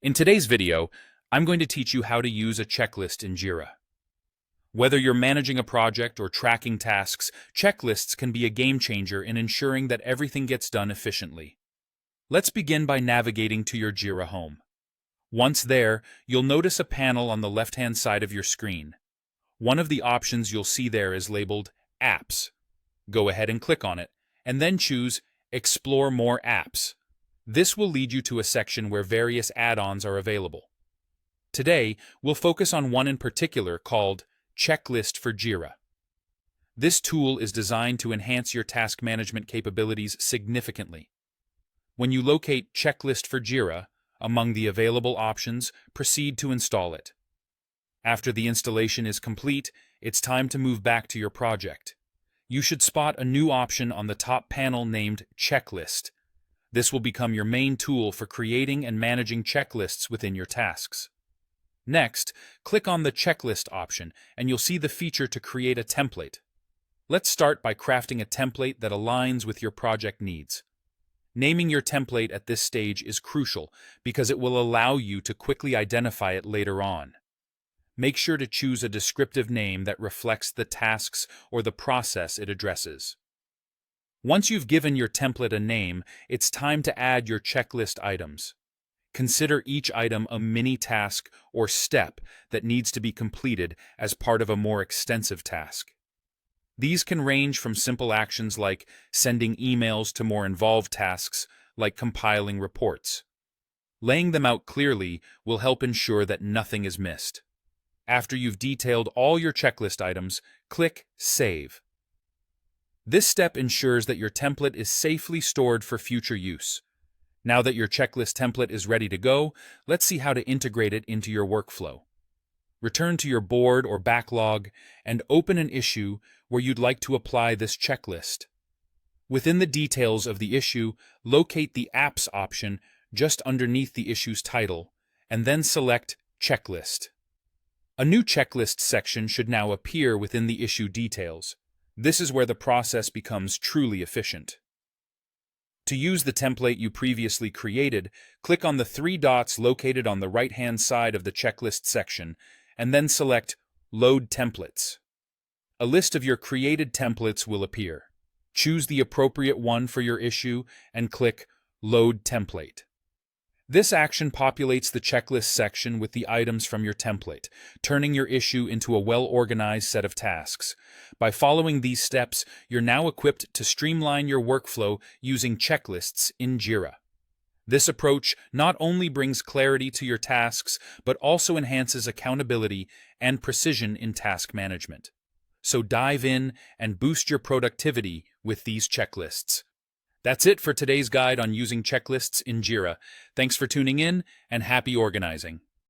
In today's video, I'm going to teach you how to use a checklist in Jira. Whether you're managing a project or tracking tasks, checklists can be a game changer in ensuring that everything gets done efficiently. Let's begin by navigating to your Jira home. Once there, you'll notice a panel on the left-hand side of your screen. One of the options you'll see there is labeled Apps. Go ahead and click on it, and then choose Explore More Apps. This will lead you to a section where various add-ons are available. Today, we'll focus on one in particular called Checklist for Jira. This tool is designed to enhance your task management capabilities significantly. When you locate Checklist for Jira among the available options, proceed to install it. After the installation is complete, it's time to move back to your project. You should spot a new option on the top panel named Checklist. This will become your main tool for creating and managing checklists within your tasks. Next, click on the Checklist option and you'll see the feature to create a template. Let's start by crafting a template that aligns with your project needs. Naming your template at this stage is crucial because it will allow you to quickly identify it later on. Make sure to choose a descriptive name that reflects the tasks or the process it addresses. Once you've given your template a name, it's time to add your checklist items. Consider each item a mini task or step that needs to be completed as part of a more extensive task. These can range from simple actions like sending emails to more involved tasks like compiling reports. Laying them out clearly will help ensure that nothing is missed. After you've detailed all your checklist items, click Save. This step ensures that your template is safely stored for future use. Now that your checklist template is ready to go, let's see how to integrate it into your workflow. Return to your board or backlog and open an issue where you'd like to apply this checklist. Within the details of the issue, locate the Apps option just underneath the issue's title, and then select Checklist. A new checklist section should now appear within the issue details. This is where the process becomes truly efficient. To use the template you previously created, click on the three dots located on the right-hand side of the checklist section, and then select Load Templates. A list of your created templates will appear. Choose the appropriate one for your issue and click Load Template. This action populates the checklist section with the items from your template, turning your issue into a well-organized set of tasks. By following these steps, you're now equipped to streamline your workflow using checklists in Jira. This approach not only brings clarity to your tasks, but also enhances accountability and precision in task management. So dive in and boost your productivity with these checklists. That's it for today's guide on using checklists in Jira. Thanks for tuning in and happy organizing.